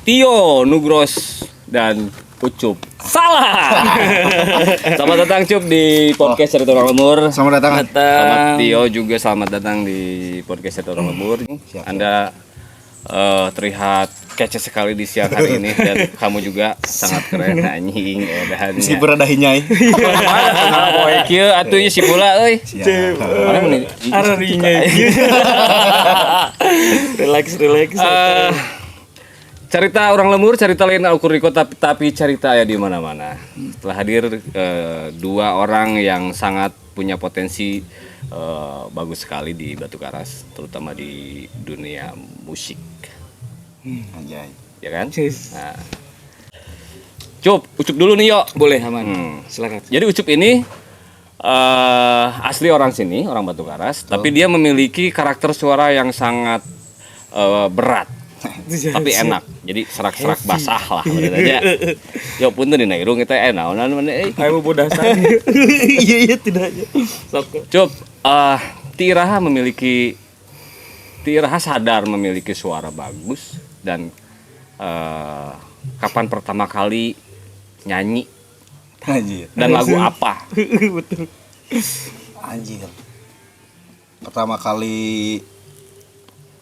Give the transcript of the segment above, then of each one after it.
Tio, Nugros, dan Ucup. Salah. Selamat datang Cup di podcast Cerita Orang Lembur. Selamat datang. Selamat Tio juga selamat datang di podcast Cerita Orang Lembur. Anda terlihat kece sekali di siang hari ini dan kamu juga sangat keren anjing edahannya. Si berada hinyai. Poe kieu atuh si pula euy. Mana mun ararinya. Relax. Cerita orang lembur, cerita lain Alkuriko tapi cerita ya di mana-mana. Telah hadir dua orang yang sangat punya potensi bagus sekali di Batu Karas, terutama di dunia musik. Anjay. Ya kan? Nah. Ucup dulu nih, Yo. Boleh, aman. Silakan. Jadi Ucup ini asli orang sini, orang Batu Karas, tapi dia memiliki karakter suara yang sangat berat. Tapi enak, jadi serak-serak basah lah aja. Yo punten dina irung kita naonan mana Ayo bodasan. Iya tidak aja. Sok. Cup, Tiraha sadar memiliki suara bagus dan kapan pertama kali nyanyi Anjir. dan lagu apa? Betul. Anjir. Pertama kali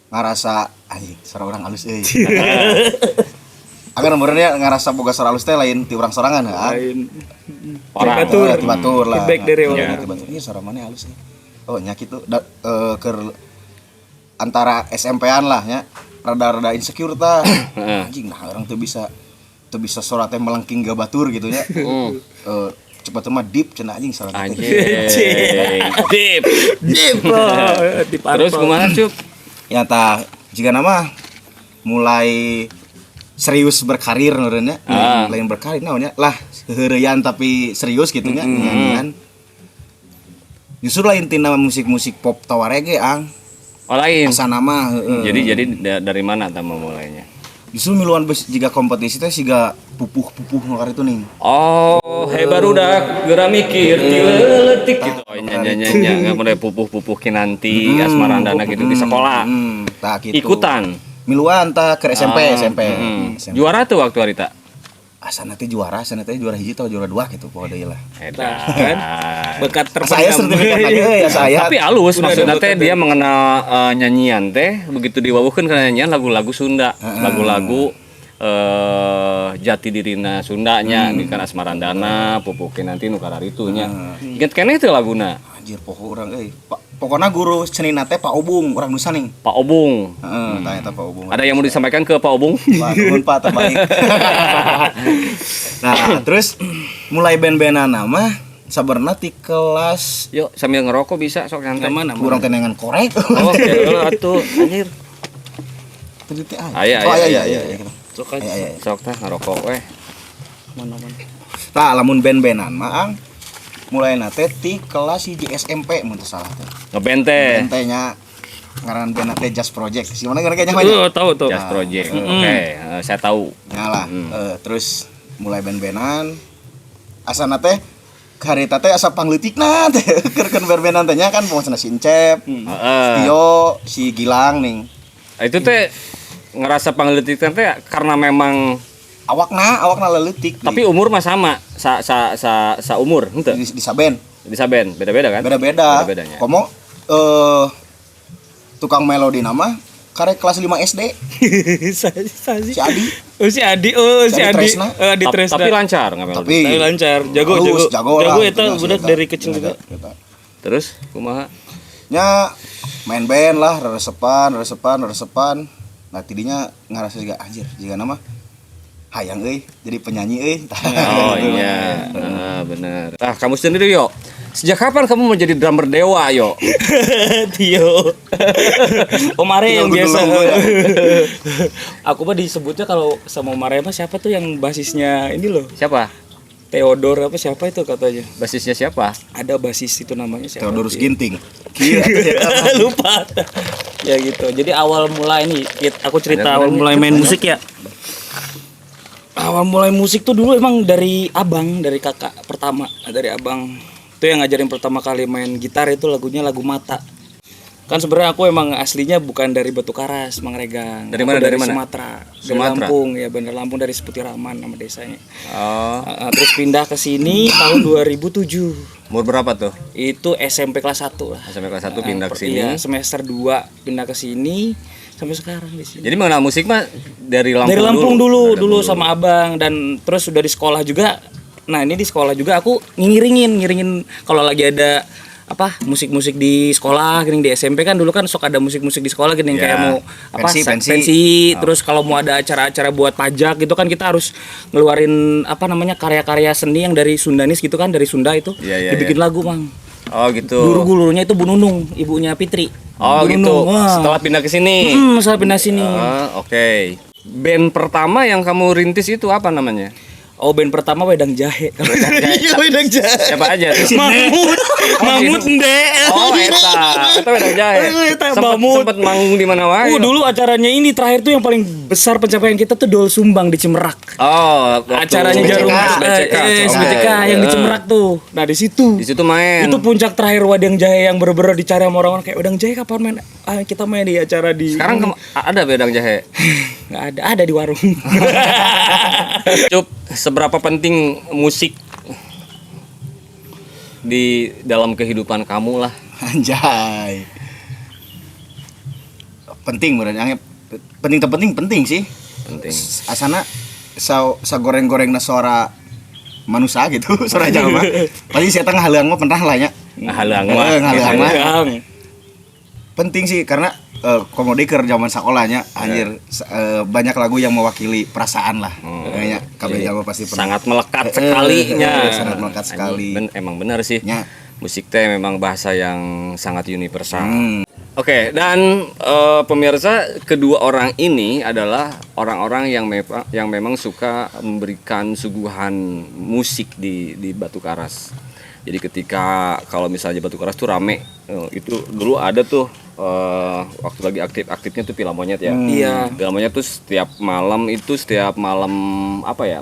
ngarasa anjing suara orang halus euy. Agar nomornya ngarasa boga suara halus teh lain ti urang sorangan Lain. Orang batur lah. Feedback dari orang. Ini suara mana halus nih. Oh nya kitu keur antara SMP-an lah nya rada-rada insecure tah. Anjing nah orang tuh bisa suara teh melengking ga batur gitu nya. Cepat mah deep cenah anjing suara teh. Deep. Terus kumaha Cup? Ya tah jika nama mulai serius berkarir norenya lain berkarir naonnya lah heureuyan tapi serius gitu nya nyanyian justru lain tina musik pop tawa reggae Lain asa nama jadi dari mana tah mulainya? justru miluan jika kompetisi teh siga pupuh nu itu nih Barudak geura mikir tileutik gitu nya enggak mulai pupuh kinanti asmarandana gitu di sekolah tah gitu ikutan miluan tah ke SMP. Juara tuh waktu harita asana teh juara hiji atau juara 2 gitu pokoknya deui lah Kan? Bekat saya sertifikat lagi ya saya tapi halus maksudnya teh dia mengenal nyanyian teh begitu diwawuhkeun kana nyanyian lagu-lagu Sunda lagu-lagu jati dirina Sundanya di kan asmarandana pupukeun nanti nu kararitunya inget keneh teh laguna anjir pokok urang euy pokoknya guru cenina teh Pak Obung urang Nusa ning Pak Obung tah eta Pak Obung ada yang mau disampaikan ke Pak Obung? Nuhun Pak terbaik. Nah terus mulai band-bandan nama sabarna ti kelas Yuk sambil ngerokok bisa sok nyantai Mana? kurang tenengan korek. Oh atuh anjir Tadi teh Aya. Sok Sok tah ngerokok weh. mana. Tah lamun band-bandan mah mulai teh ti kelas hiji SMP mun teu salah teh. Ngeband teh. Band teh nya ngaran band teh Jazz Project. Si mana ngaran nya? Tahu. Jazz Project. Oke, saya tahu. Nyalah. Terus mulai band-bandan asana teh harita teh asa pangleutikna teh keur band-bandan teh nya kan pokona si Encep, Tio, si Gilang ning. Itu teh ngerasa pangleutik teh karena memang awakna leutik. tapi umur mah sama, sa umur henteu. Di saben. Di saben, beda-beda kan? Beda-beda. Beda-bedanya. Komo tukang melodi nama karek kelas 5 SD. Si Adi. Si Adi. Adi Tresna. Tapi lancar enggak melodi. Tapi lancar, jago eta budak dari kecil juga. Terus kumaha? Nya main band lah, resepan. Nah tidinya ngarasa juga anjir, jiga nama hayang euy jadi penyanyi euy. Oh iya. Benar. Kamu sendiri yo. Sejak kapan kamu menjadi drummer dewa yo? Tio. Omare yang biasa. Aku mah disebutnya kalau sama Omare mah siapa tuh yang basisnya ini loh. Siapa? Theodore apa siapa itu katanya? Basisnya siapa? Ada basis itu namanya siapa? Theodorus Ginting. Lupa. Ya gitu. Jadi awal mulai ini aku cerita awal mulai main musik ya. Awal mulai musik tuh dulu emang dari abang, dari kakak pertama, dari abang. Itu yang ngajarin pertama kali main gitar itu lagunya lagu Mata. Kan sebenarnya aku emang aslinya bukan dari Batu Karas, Mangregang. Dari Aku mana, dari mana? Sumatera. Dari Sumatera? Lampung, ya Bandar Lampung, dari Seputiraman nama desanya. Oh, Terus pindah ke sini tahun 2007. umur berapa tuh? Itu SMP kelas 1 lah. SMP kelas 1 pindah ke sini. Iya, semester 2 pindah ke sini sampai sekarang di sini. Jadi mengenal musik mah dari Lampung Dari Lampung dulu. dulu sama abang, dan terus sudah di sekolah juga. Nah, ini di sekolah juga aku ngiringin kalau lagi ada apa musik-musik di sekolah gini, di SMP kan dulu kan sok ada musik-musik di sekolah gini, Ya, kayak mau apa pensi. terus kalau mau ada acara-acara buat pajak gitu kan kita harus ngeluarin apa namanya karya-karya seni yang dari Sundanis gitu kan, dari Sunda itu Iya, iya, dibikin lagu, Bang. Oh gitu. Guru-gurunya itu Bu Nunung, ibunya Fitri. Oh Bu gitu. Nunung, wah. Setelah pindah ke sini. Saya pindah sini. Oke. Band pertama yang kamu rintis itu apa namanya? Oh, band pertama Wedang Jahe. Iya, Wedang Jahe. Siapa aja tuh? Mamut Ndel. Oh, eta Wedang Jahe. Eta Mamut. Sempet manggung di mana wae. Dulu acaranya ini terakhir tuh yang paling besar pencapaian kita tuh Dol Sumbang di Cimerak. Oh, waktu Acaranya Jarum SBCK. SBCK yang di Cimerak tuh. Nah, di situ. Di situ main. Itu puncak terakhir Wedang Jahe yang bener-bener dicari sama orang-orang kayak Wedang Jahe kapan main? Kita main di acara di Sekarang ada Wedang Jahe. nggak ada di warung. Cup, seberapa penting musik di dalam kehidupan kamu lah? Anjay. Penting bener, penting sih. Penting. Asana sa goreng-gorengna suara manusia gitu, suara jalma. Pasti saya tengah haleung mah pernah lah nya. Ngahalang mah. Ngahalang mah. Bang. Penting sih karena komodi keur zaman sakolahnya anjir banyak lagu yang mewakili perasaan lah. Kayaknya kabeh jalma pasti pernah. Sangat melekat sekali nya. Sangat melekat sekali. Emang benar sih. Nya. Musik teh memang bahasa yang sangat universal. Oke, dan pemirsa, kedua orang ini adalah orang-orang yang memang suka memberikan suguhan musik di Batu Karas. Jadi ketika kalau misalnya Batu Karas tuh rame, itu dulu ada tuh waktu lagi aktifnya tuh Pila Monyet ya. Iya. Pila Monyet tuh setiap malam apa ya,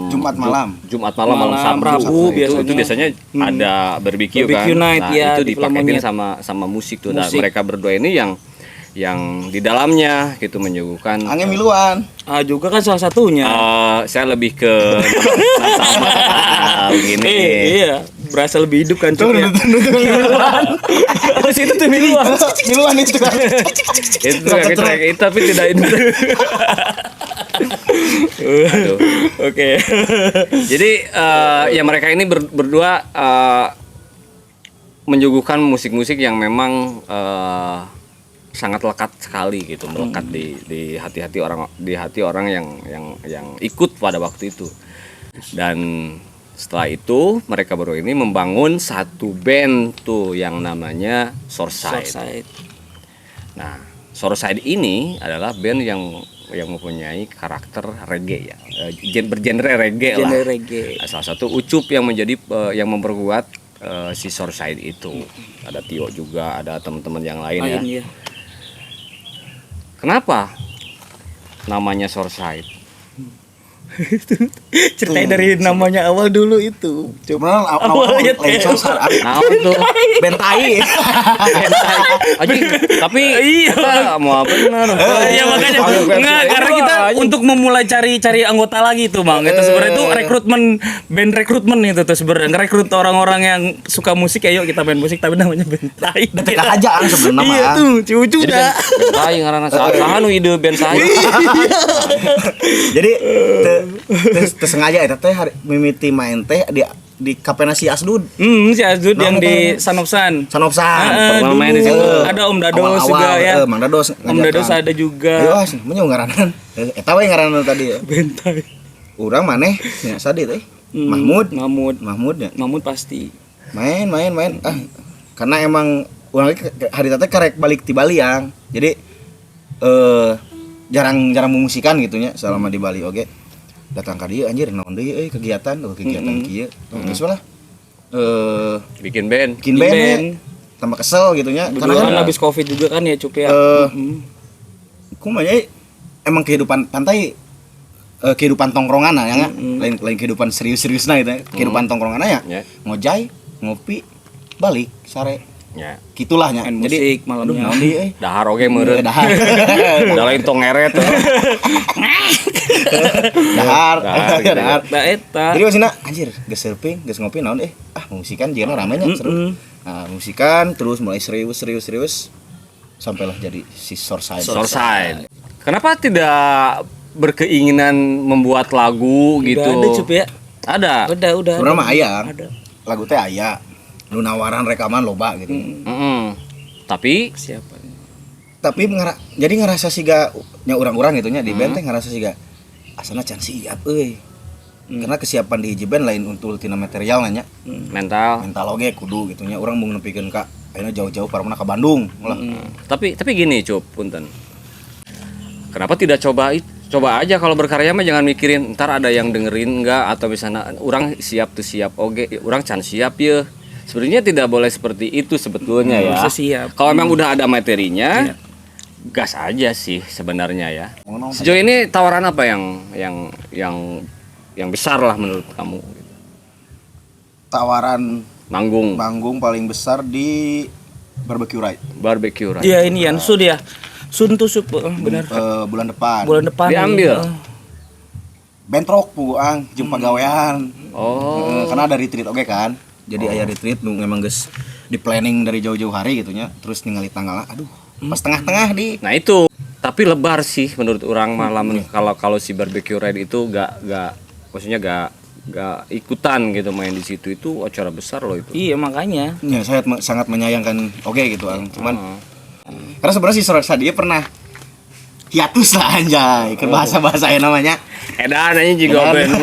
Jumat malam. malam Sabtu. Rabu Itu biasanya ada barbecue kan. night, Nah, ya, itu di Pila dipaketin Monyet. sama musik tuh. Nah, Musik. mereka berdua ini yang di dalamnya gitu menyuguhkan. Angge miluan. Juga kan salah satunya. Saya lebih ke sama begini. Iya, berasa lebih hidup kan Cuk, ya. Terus itu tuh miluan. Miluan itu kan. Itu yang track itu tapi tidak itu. Aduh. Oke. Jadi ya mereka ini berdua menyuguhkan musik-musik yang memang sangat lekat sekali gitu, melekat di hati orang yang ikut pada waktu itu. Dan setelah itu mereka berdua ini membangun satu band tuh yang namanya Southside. Southside. Nah, Southside ini adalah band yang mempunyai karakter reggae ya, bergenre reggae lah. Genre reggae. Nah, salah satu Ucup yang menjadi yang memperkuat si Southside itu. Ada Tio juga, ada teman-teman yang lain ya. Iya. Kenapa namanya Southside? Ceritain dari namanya awal dulu itu. Coba Awalnya lain Teo. sosar. Nah, itu Bentai. Aji, tapi Iya. kita mau benar. Iya makanya enggak, karena kita untuk memulai cari anggota lagi tuh Bang. Itu sebenarnya itu band rekrutmen itu tuh sebenarnya ngerekrut orang-orang yang suka musik, ayo kita main musik tapi namanya Bentai. Teka aja sebenarnya Iya mah. tuh, cucu Jadi dah. Bentai ngaranna saha nu ide band saya. Jadi teu sengaja eta teh mimiti main teh di kapena si Asdud. Si Azud yang di Sanopsan. Sanopsan. Pernah main di situ. Ada Om Dados juga ya. Mang Dados Om Dados ada juga. Ayo as, menyo ngaranan. Eta we ngaranan tadi ya. Bentai. Urang maneh nya sadi teh. Mahmud ya. Mahmud pasti. Main. Karena emang urang hari teh karek balik ti Bali yang. Jadi jarang musikan gitu nya selama di Bali oge. Datang ka dieu anjir naon deui kegiatan kieu. Geus lah. Bikin band. Bikin band. Tambah kesel gitu nya. Karena kan habis Covid juga kan ya Cup ya. Kumanya emang kehidupan pantai kehidupan tongkrongan ya lain kehidupan serius-seriusna gitu ya. Kehidupan tongkrongan ya. Ya. Ngojay, ngopi, balik sare. Ya. Gitulah nya. Main Jadi musik malamnya. aduh, naon deui Dahar oge meureun. Dahar. Da lain tong ngeret. Dahar. Dahar, gitu. Dahar. Da eta. Jadi masina anjir, geus surfing, geus ngopi naon musikan jeung rame nya seru. Nah, musikan terus mulai serius sampailah jadi si Sourceside. Sourceside. Kenapa tidak berkeinginan membuat lagu gitu? Ada Cup ya. Ada. Udah. Sebenarnya mah aya. Ada. Lagu teh aya. Nu nawaran rekaman loba gitu. Tapi Siapa? Tapi jadi ngerasa siga nya urang-urang gitu nya di band teh ngerasa siga asana can siap euy. Karena kesiapan di hiji band lain untuk tina material nya. mental. Mental oge kudu gitu nya. Urang mau nepikeun ka ayeuna jauh-jauh parana ka Bandung ulah. Tapi gini, Cup, punten. Kenapa tidak coba aja kalau berkarya mah jangan mikirin ntar ada yang dengerin enggak atau misalnya orang siap tuh siap oge, orang can siap ya. Sebenarnya tidak boleh seperti itu sebetulnya ya. Bisa siap. Kalau memang udah ada materinya, gas aja sih sebenarnya ya. Sejauh ini tawaran apa yang besar lah menurut kamu? Tawaran Manggung paling besar di Barbecue Ride barbecue right. Iya ini Yan Sun ya. Sun tuh benar. bulan depan. Bulan depan Diambil. Bentrok puang jeung pagawean. Oh. Karena ada retreat oge kan. Jadi aya retreat nu memang geus di planning dari jauh-jauh hari gitu nya. Terus ningali tanggalna aduh pas tengah-tengah di. Nah itu, tapi lebar sih menurut orang malam kalau si barbecue ride itu maksudnya gak ikutan gitu main di situ itu acara besar loh itu. Iya makanya. Ya saya sangat menyayangkan oke gitu cuman karena sebenarnya si Sourceside dia pernah hiatus lah anjay ke bahasa namanya. Edan aja juga band.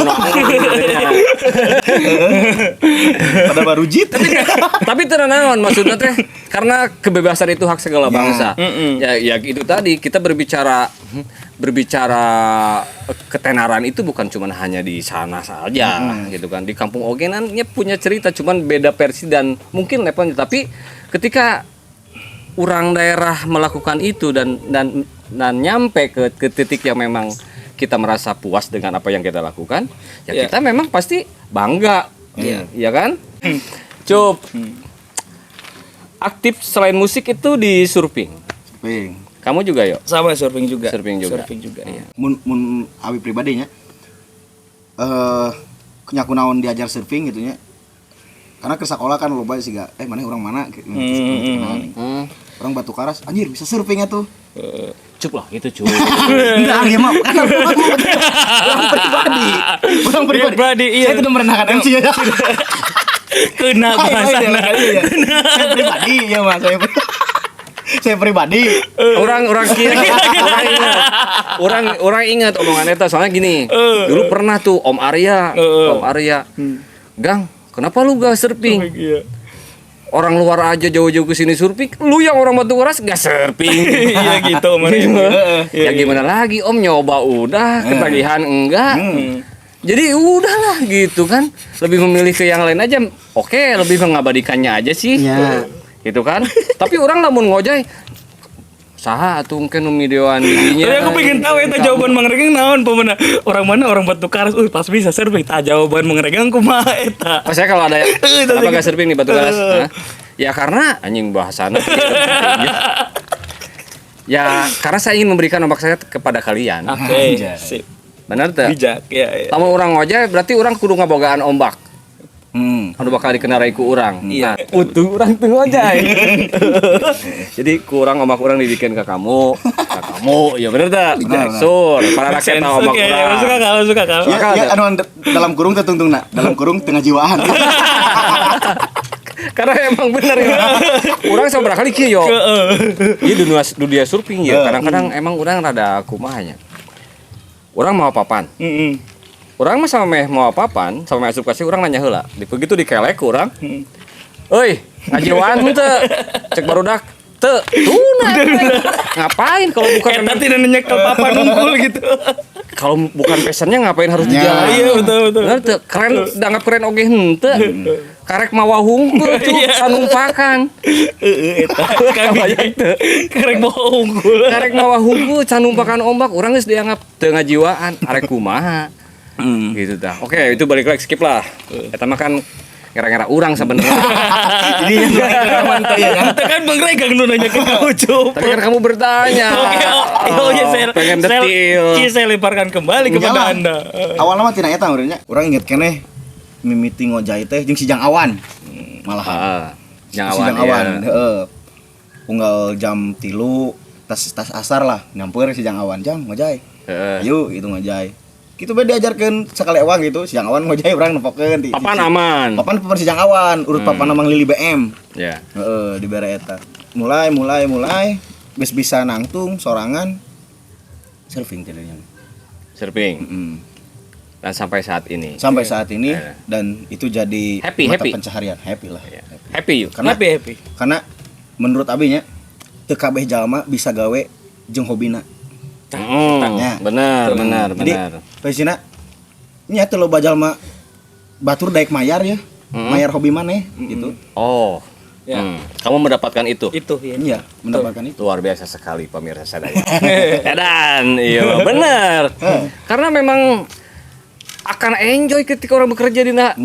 Pada baru jit. Tapi tenan maksudnya teh karena kebebasan itu hak segala bangsa. Ya itu tadi kita berbicara ketenaran itu bukan cuma hanya di sana saja gitu kan. Di kampung Ogenannya punya cerita cuman beda versi dan mungkin levelnya, tapi ketika orang daerah melakukan itu dan nyampe ke titik yang memang kita merasa puas dengan apa yang kita lakukan, ya kita memang pasti bangga. Iya kan? Cup. Aktif selain musik itu di surfing. Kamu juga yuk? Sama surfing juga. Surfing juga ya. Mun abi pribadinya nyaku naon diajar surfing gitu nya. Karena ke sekolah kan loba sih ga mana orang mana gitu. Orang Batu Karas anjir bisa surfing atuh. Cup lah gitu cup. Enggak dia mah kan orang pribadi. Iya. Saya tidak merendahkan MC ya. Kena bahasana. Saya pribadi ya Mas saya pribadi. Orang ingat omongan eta soalnya gini. Dulu pernah tuh Om Arya. Gang, kenapa lu gak surfing? Orang luar aja jauh-jauh ke sini surfing, lu yang orang Batu Karas gak surfing. Iya gitu Ya gimana lagi Om, nyoba udah, ketagihan enggak. Jadi udahlah gitu kan. Lebih memilih ke yang lain aja. Oke, lebih mengabadikannya aja sih. Gitu kan. Tapi orang lamun ngojay saha atuh mungkin videoan didinya. Aku pengen tahu eta jawaban Mang Regeng naon pemenang. Orang mana orang Batu Karas pas bisa surfing tah jawaban Mang Regeng kumaha eta. Pas saya kalau ada apa gak surfing di Batu Karas? Ya karena anjing bahasana. Ya karena saya ingin memberikan ombak saya kepada kalian. Oke. Sip. Benar tuh? Bijak ya. Lamun orang ngojay berarti orang kudu ngabogaan ombak. Anu bakal dikendarai ku urang. Iya. Utuh urang teu ngojay. Jadi kurang ombak urang dibikin ke kamu, ya bener tah? Sur, para rakyat tahu ombak urang. Suka kalau. Ya anu dalam kurung tetungtungna, dalam kurung tengah jiwaan. Karena emang bener ya. Urang sabar kali kieu yo. Ieu dunia surfing ya. Kadang-kadang emang urang rada kumahanya. Urang mau papan. Orang mah sama mau apa-apaan, sama asup kasih orang nanya heula. Begitu dikelek urang. Euy, ngajiwaan teu? Cek barudak teu. Tuna. Ngapain kalau bukan nanti nanya ke papa nungkul gitu. Kalau bukan pesannya ngapain harus dijalan? Iya betul. Bener teu? Keren, dianggap keren oge henteu. Karek mawa hungkul tuh sanumpakan. Eta kami karek mawa hungkul. Karek mawa hungkul sanumpakan ombak, urang geus dianggap teu ngajiwaan, arek kumaha. Gitu dah. Oke, itu balik lagi skip lah. Eta mah kan ngera-ngera urang sebenarnya. Jadi yang mantap ya kan. Itu kan Bang Regang nu nanya ke kamu, Cup. Tapi kan kamu bertanya. Oke, iya saya pengen detil. Saya lemparkan kembali kepada Anda. Awalnya mah tina eta urangnya. Urang inget keneh mimiti ngojay teh jeung si Jang Awan. Malahan. Yang Si Jang awan Awan, ya. heeh. Unggal jam 3 tas asar lah nyamper si Jang Awan, Jang ngojay. Heeh. Ayo itu ngojay. Kitu bae diajarkeun sakali ewang gitu, si Jang Awan ngojay urang nempokeun di. Papan aman. Papan papan si Jang Awan, urut papan Mang Lili BM. Ya. Heeh, di bare eta. Mulai geus bisa nangtung sorangan surfing jadinya. Surfing. Mm. Dan sampai saat ini. Sampai saat ini Iya. dan itu jadi Happy, mata happy. pencaharian, happy lah. Ya. Happy yuk. Happy. Karena menurut abinya teu kabeh jalma bisa gawe jeung hobina. Ya. Benar. Jadi pesina nya teu loba jalma batur daek mayar ya. Mayar hobi maneh gitu. Oh. Ya. Kamu mendapatkan itu. Itu ya. Iya, mendapatkan itu. Luar biasa sekali pemirsa sadaya. Dan iya benar. Karena memang akan enjoy ketika orang bekerja dina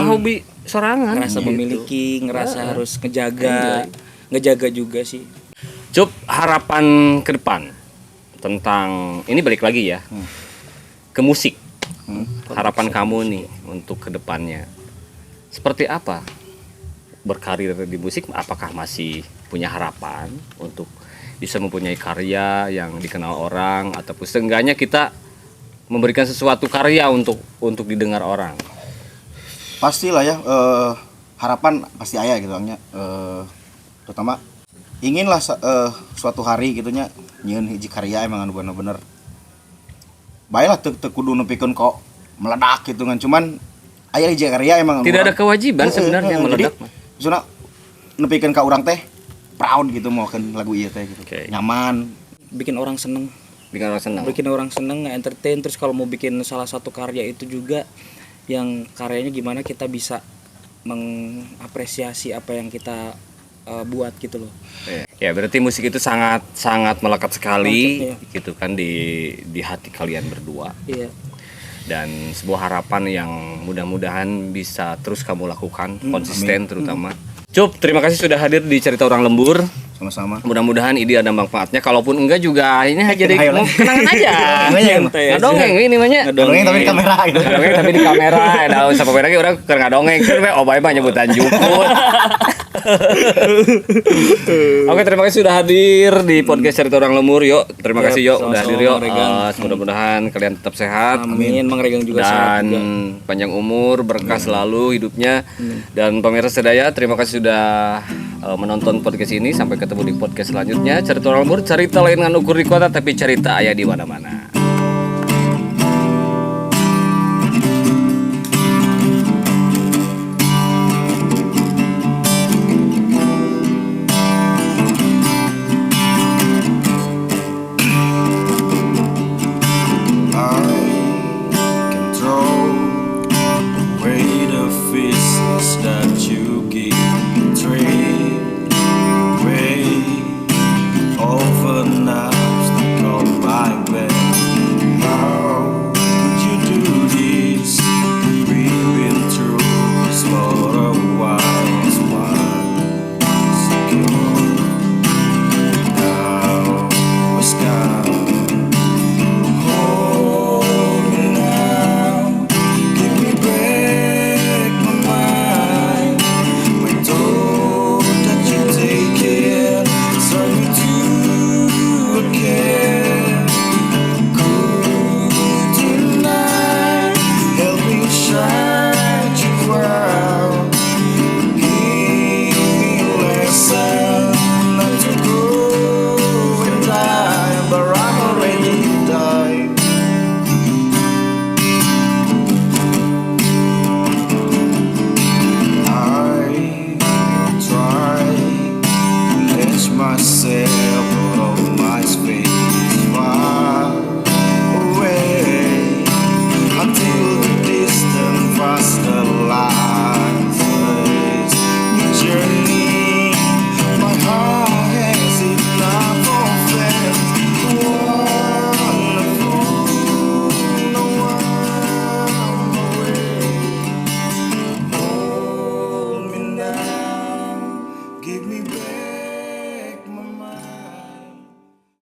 hobi sorangan. Ngerasa memiliki, ngerasa harus ngejaga juga sih. Cup, harapan ke depan tentang ini balik lagi ya ke musik. Harapan kamu nih untuk ke depannya seperti apa? Berkarir di musik, apakah masih punya harapan untuk bisa mempunyai karya yang dikenal orang ataupun seenggaknya kita memberikan sesuatu karya untuk didengar orang? Pastilah ya, harapan pasti aya gitu nya. Terutama inginlah suatu hari gitunya nyieun hiji karya emang anu bener-bener baiklah teu kudu nepikeun kok meledak gitu kan, cuman aya hiji karya emang anu Tidak ada urang- kewajiban sebenarnya Jadi, meledak. maksudna nepikeun ka urang teh proud gitu mokeun lagu ieu teh gitu. Oke. Nyaman. Bikin orang seneng. Bikin orang senang. Bikin orang seneng, nge-entertain. Terus kalau mau bikin salah satu karya itu juga yang karyanya gimana kita bisa mengapresiasi apa yang kita buat gitu loh. Ya berarti musik itu sangat melekat sekali Melekat, gitu kan di hati kalian berdua, Iya. dan sebuah harapan yang mudah-mudahan bisa terus kamu lakukan konsisten terutama. Cup, terima kasih sudah hadir di Cerita Orang Lembur. Sama-sama. Mudah-mudahan ide ada manfaatnya, kalaupun enggak juga ini jadi Ayo lah. kenangan aja. Santai aja. Ngadongeng ini namanya. Dongeng tapi di kamera gitu. Ngadongeng tapi di kamera. Nah, usah pemain lagi orang keur ngadongeng. Keur we obay mah nyebutan jukut. Oke, terima kasih sudah hadir di podcast Cerita Orang Lembur. Yuk, terima kasih yuk udah hadir yuk. Mudah-mudahan kalian tetap sehat. Amin. Mang Regang juga sehat Dan juga. panjang umur, berkah selalu hidupnya. Dan pemirsa sedaya, terima kasih sudah menonton podcast ini. Sampai ketemu di podcast selanjutnya. Cerita Orang Lembur, cerita lain dengan ukur di kota, tapi cerita aya di mana-mana.